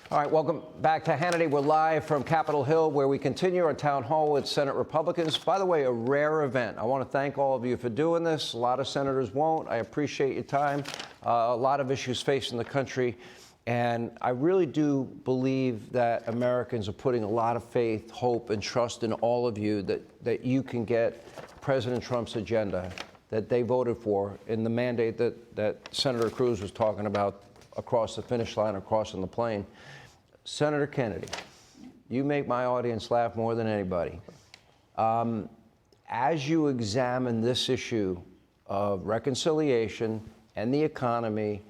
All right, welcome back to Hannity. We're live from Capitol Hill, where we continue our town hall with Senate Republicans. By the way, a rare event. I want to thank all of you for doing this. A lot of senators won't. I appreciate your time. A lot of issues facing the country. And I really do believe that Americans are putting a lot of faith, hope, and trust in all of you that you can get President Trump's agenda that they voted for in the mandate that Senator Cruz was talking about across the finish line or crossing the plane. Senator Kennedy, you make my audience laugh more than anybody. As you examine this issue of reconciliation and the economy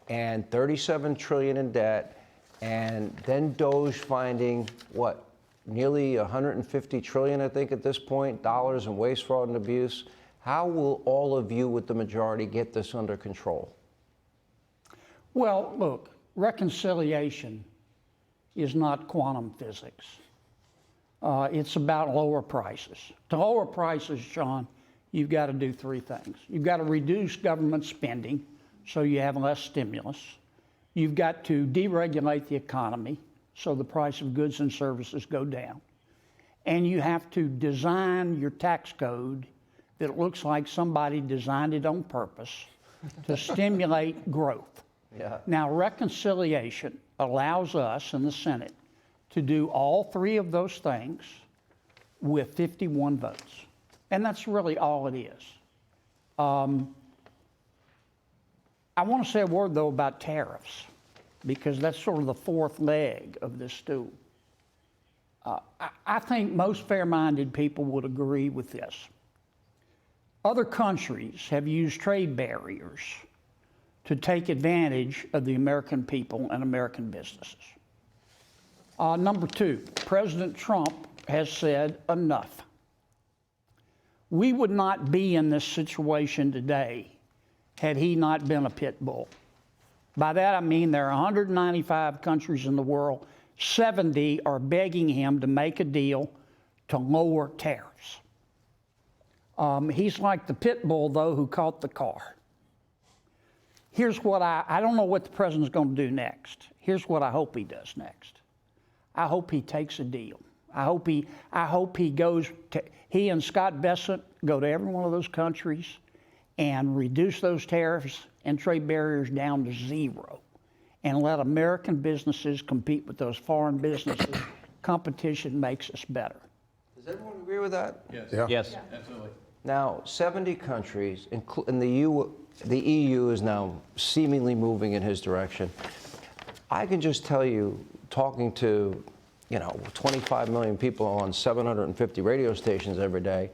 and $37 trillion in debt, and then DOJ finding, what, nearly $150 trillion, I think, at this point, dollars in waste, fraud, and abuse, how will all of you with the majority get this under control? Well, look, reconciliation is not quantum physics. It's about lower prices. To lower prices, Sean, you've got to do three things. You've got to reduce government spending so you have less stimulus. You've got to deregulate the economy so the price of goods and services go down. And you have to design your tax code that looks like somebody designed it on purpose to stimulate growth. Yeah. Now, reconciliation allows us in the Senate to do all three of those things with 51 votes. And that's really all it is. I want to say a word, though, about tariffs, because that's sort of the fourth leg of this stool. I think most fair-minded people would agree with this. Other countries have used trade barriers to take advantage of the American people and American businesses. Number two, President Trump has said enough. We would not be in this situation today had he not been a pit bull. By that I mean there are 195 countries in the world, 70 are begging him to make a deal to lower tariffs. He's like the pit bull, though, who caught the car. Here's what I don't know what the president's going to do next. Here's what I hope he does next. I hope he takes a deal. I hope he goes to, he and Scott Bessent go to every one of those countries and reduce those tariffs and trade barriers down to zero and let American businesses compete with those foreign businesses. Competition makes us better. Does everyone agree with that? Yes. Yeah. Yes. Absolutely. Now, 70 countries, and the EU is now seemingly moving in his direction. I can just tell you, talking to, 25 million people on 750 radio stations every day,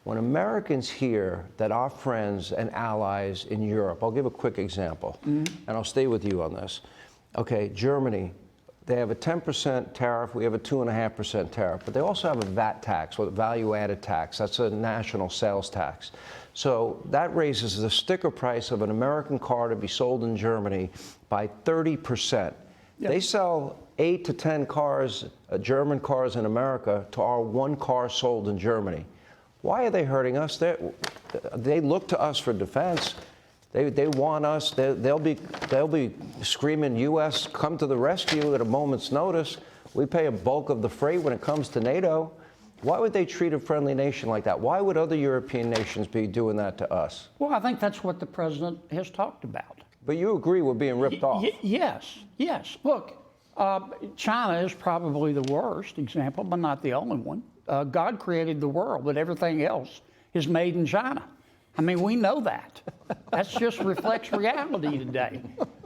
when Americans hear that our friends and allies in Europe, I'll give a quick example, and I'll stay with you on this. Okay, Germany, they have a 10% tariff, we have a 2.5% tariff, but they also have a VAT tax, or value-added tax. That's a national sales tax. So that raises the sticker price of an American car to be sold in Germany by 30%. Yep. They sell 8 to 10 cars, German cars in America, to our one car sold in Germany. Why are they hurting us? They look to us for defense. They want us. They'll be screaming, U.S., come to the rescue at a moment's notice. We pay a bulk of the freight when it comes to NATO. Why would they treat a friendly nation like that? Why would other European nations be doing that to us? Well, I think that's what the president has talked about. But you agree we're being ripped off? Yes. Look, China is probably the worst example, but not the only one. God created the world, but everything else is made in China. I mean, we know that. That just reflects reality today.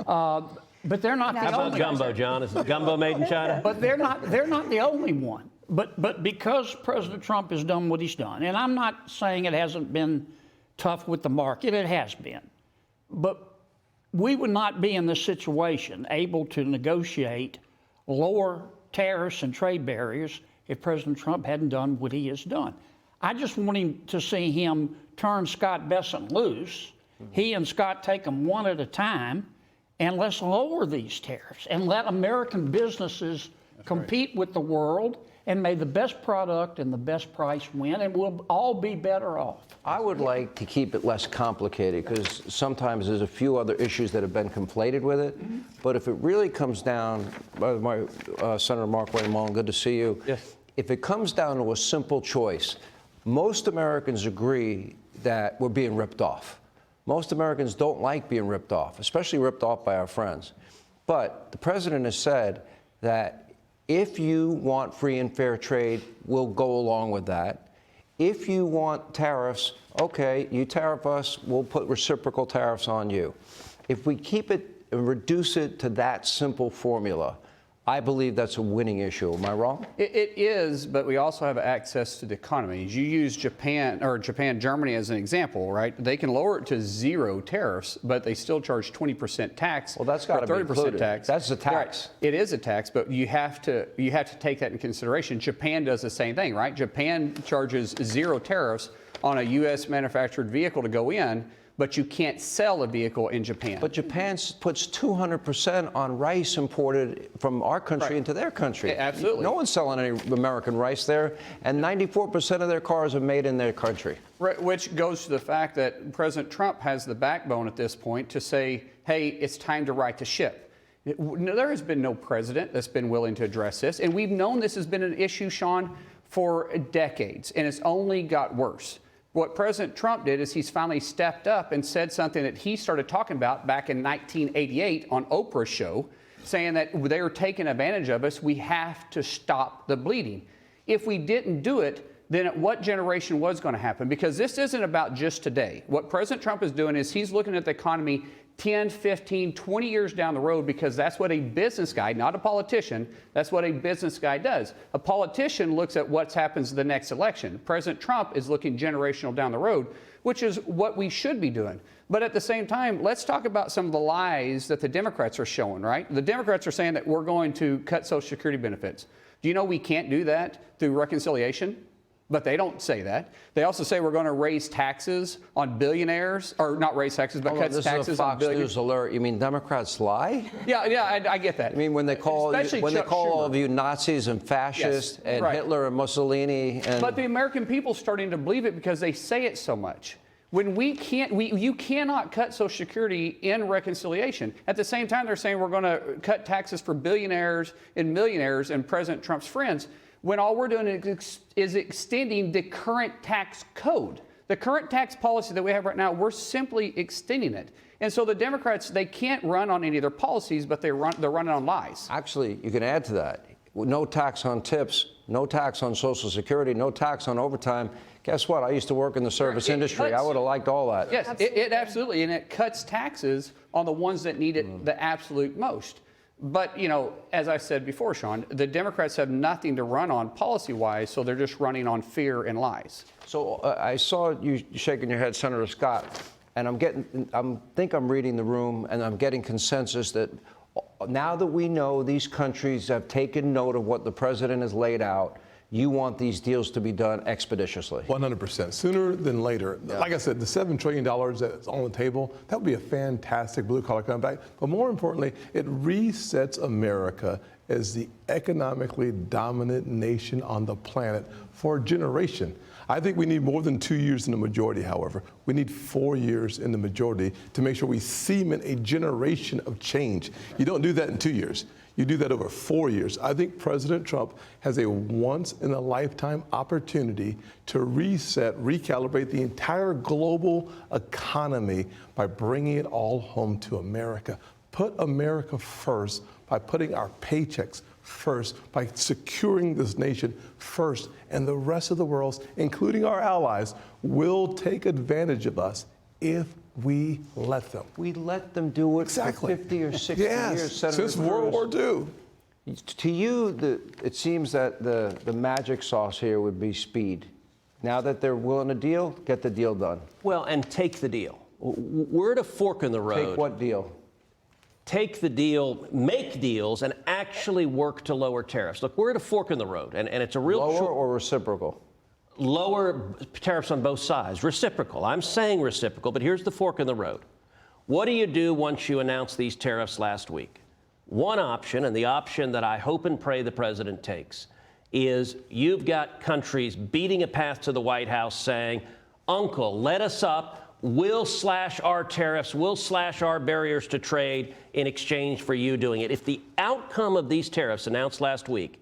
But they're not the only one. How about gumbo, John? Is gumbo made in China? But they're not the only one. But because President Trump has done what he's done, and I'm not saying it hasn't been tough with the market, it has been. But we would not be in this situation able to negotiate lower tariffs and trade barriers if President Trump hadn't done what he has done. I just want him to see him turn Scott Bessent loose. He and Scott take them one at a time, and let's lower these tariffs and let American businesses compete with the world and may the best product and the best price win, and we'll all be better off. I would like to keep it less complicated because sometimes there's a few other issues that have been conflated with it. But if it really comes down, Senator Mark Wayne Mullen, good to see you. Yes. If it comes down to a simple choice, most Americans agree that we're being ripped off. Most Americans don't like being ripped off, especially ripped off by our friends. But the president has said that if you want free and fair trade, we'll go along with that. If you want tariffs, okay, you tariff us, we'll put reciprocal tariffs on you. If we keep it and reduce it to that simple formula, I believe that's a winning issue. Am I wrong? It is, but we also have access to the economy. You use Japan, Germany as an example, right? They can lower it to 0 tariffs, but they still charge 20% tax. Well, that's got to be 30% included. tax. That's a tax. Right. It is a tax, but you have to take that in consideration. Japan does the same thing, right? Japan charges 0 tariffs on a U.S. manufactured vehicle to go in, but you can't sell a vehicle in Japan. But Japan puts 200% on rice imported from our country into their country. Yeah, absolutely. No one's selling any American rice there, and 94% of their cars are made in their country. Right, which goes to the fact that President Trump has the backbone at this point to say, hey, it's time to right the ship. There has been no president that's been willing to address this, and we've known this has been an issue, Sean, for decades, and it's only got worse. What President Trump did is he's finally stepped up and said something that he started talking about back in 1988 on Oprah's show, saying that they were taking advantage of us. We have to stop the bleeding. If we didn't do it, then what generation was going to happen? Because this isn't about just today. What President Trump is doing is he's looking at the economy 10, 15, 20 years down the road, because that's what a business guy, not a politician, that's what a business guy does. A politician looks at what happens in the next election. President Trump is looking generational down the road, which is what we should be doing. But at the same time, let's talk about some of the lies that the Democrats are showing, right? The Democrats are saying that we're going to cut Social Security benefits. Do you know we can't do that through reconciliation? But they don't say that. They also say we're going to raise taxes on billionaires, or not raise taxes, but cut taxes on billionaires. This is a Fox News alert. You mean Democrats lie? Yeah, I get that. I mean, when they call all of you Nazis and fascists, Yes, and right. Hitler and Mussolini, and But the American people are starting to believe it because they say it so much. When you cannot cut Social Security in reconciliation. At the same time, they're saying we're going to cut taxes for billionaires and millionaires and President Trump's friends, when all we're doing is extending the current tax code. The current tax policy that we have right now, we're simply extending it. And so the Democrats, they can't run on any of their policies, but they're running on lies. actually, you can add to that. No tax on tips, no tax on Social Security, no tax on overtime. Guess what? I used to work in the service industry. I would have liked all that. Yes, it absolutely, and it cuts taxes on the ones that need it the absolute most. But, you know, as I said before, Sean, the Democrats have nothing to run on policy-wise, so they're just running on fear and lies. So I saw you shaking your head, Senator Scott, and I think I'm reading the room, and I'm getting consensus that now that we know these countries have taken note of what the president has laid out, you want these deals to be done expeditiously. 100%. Sooner than later. Yeah. Like I said, the $7 trillion that's on the table, that would be a fantastic blue-collar comeback. But more importantly, it resets America as the economically dominant nation on the planet for a generation. I think we need more than 2 years in the majority, however. We need 4 years in the majority to make sure we cement a generation of change. You don't do that in 2 years. You do that over 4 years. I think President Trump has a once-in-a-lifetime opportunity to reset, recalibrate the entire global economy by bringing it all home to America. Put America first by putting our paychecks first, by securing this nation first, and the rest of the world, including our allies, will take advantage of us if we let them. We let them do it for 50 or 60 years, Senator since World War II. To you, it seems that the magic sauce here would be speed. Now that they're willing to deal, get the deal done. Well, and take the deal. We're at a fork in the road. Take what deal? Take the deal, make deals, and actually work to lower tariffs. Look, we're at a fork in the road, and it's a real... Lower or reciprocal? Lower tariffs on both sides. Reciprocal. I'm saying reciprocal, but here's the fork in the road. What do you do once you announce these tariffs last week? One option, and the option that I hope and pray the president takes, is you've got countries beating a path to the White House saying, Uncle, let us up. We'll slash our tariffs. We'll slash our barriers to trade in exchange for you doing it. If the outcome of these tariffs announced last week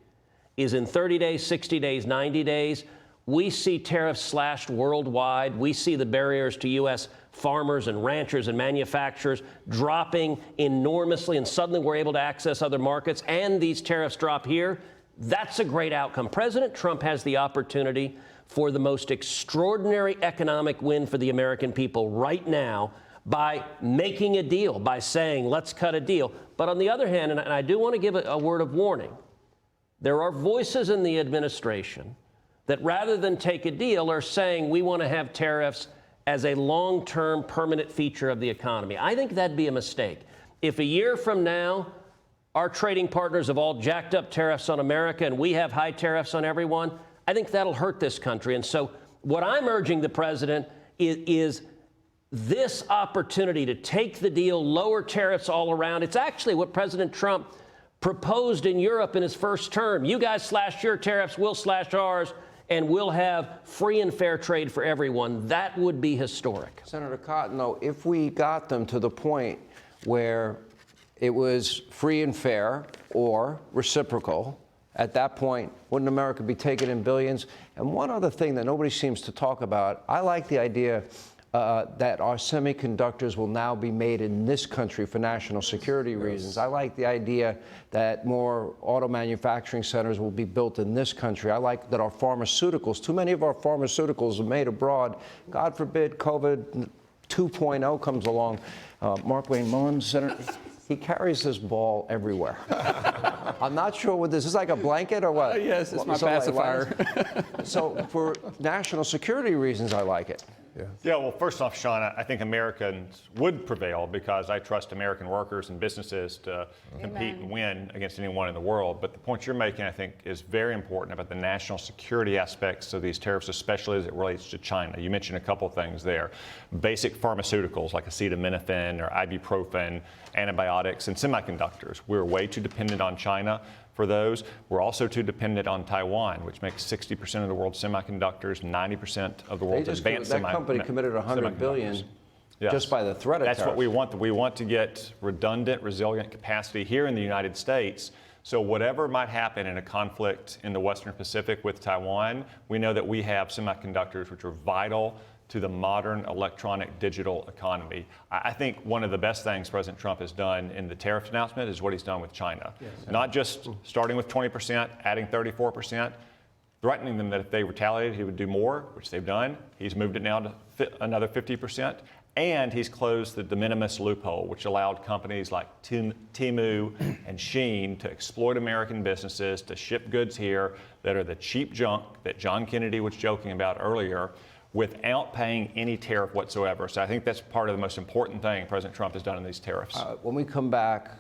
is in 30 days, 60 days, 90 days, we see tariffs slashed worldwide. We see the barriers to U.S. farmers and ranchers and manufacturers dropping enormously, and suddenly we're able to access other markets, and these tariffs drop here. That's a great outcome. President Trump has the opportunity for the most extraordinary economic win for the American people right now by making a deal, by saying, let's cut a deal. But on the other hand, and I do want to give a word of warning, there are voices in the administration that rather than take a deal are saying we want to have tariffs as a long-term permanent feature of the economy. I think that'd be a mistake. If a year from now, our trading partners have all jacked up tariffs on America and we have high tariffs on everyone, I think that'll hurt this country. And so what I'm urging the president is this opportunity to take the deal, lower tariffs all around. It's actually what President Trump proposed in Europe in his first term. You guys slash your tariffs, we'll slash ours, and we'll have free and fair trade for everyone. That would be historic. Senator Cotton, though, if we got them to the point where it was free and fair or reciprocal, at that point, wouldn't America be taking in billions? And one other thing that nobody seems to talk about, I like the idea that our semiconductors will now be made in this country for national security reasons. I like the idea that more auto manufacturing centers will be built in this country. I like that our pharmaceuticals, too many of our pharmaceuticals are made abroad. God forbid COVID 2.0 comes along. Mark Wayne Mullins, Senator, he carries this ball everywhere. I'm not sure what this is. Like a blanket or what? Yes, it's my pacifier. So for national security reasons, I like it. Yeah, well, first off, Sean, I think Americans would prevail because I trust American workers and businesses to compete and win against anyone in the world. But the point you're making, I think, is very important about the national security aspects of these tariffs, especially as it relates to China. You mentioned a couple of things there. Basic pharmaceuticals like acetaminophen or ibuprofen, antibiotics, and semiconductors. We're way too dependent on China for those. We're also too dependent on Taiwan, which makes 60% of the world's semiconductors, 90% of the world's advanced semiconductors. That company committed $100 billion just by the threat of tariffs. That's what we want. We want to get redundant, resilient capacity here in the United States. So whatever might happen in a conflict in the Western Pacific with Taiwan, we know that we have semiconductors which are vital to the modern electronic digital economy. I think one of the best things President Trump has done in the tariff announcement is what he's done with China. Yes. Not just starting with 20%, adding 34%, threatening them that if they retaliated, he would do more, which they've done. He's moved it now to another 50%. And he's closed the de minimis loophole, which allowed companies like Temu and Shein to exploit American businesses to ship goods here that are the cheap junk that John Kennedy was joking about earlier, without paying any tariff whatsoever. So I think that's part of the most important thing President Trump has done in these tariffs. When we come back,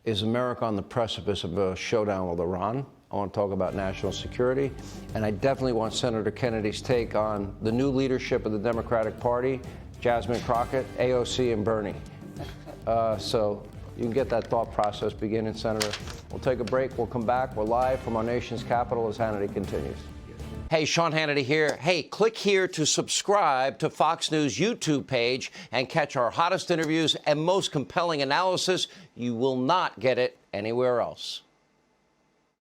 is America on the precipice of a showdown with Iran? I want to talk about national security. And I definitely want Senator Kennedy's take on the new leadership of the Democratic Party, Jasmine Crockett, AOC, and Bernie. So you can get that thought process beginning, Senator. We'll take a break. We'll come back. We're live from our nation's capital as Hannity continues. Hey, Sean Hannity here. Hey, click here to subscribe to Fox News YouTube page and catch our hottest interviews and most compelling analysis. You will not get it anywhere else.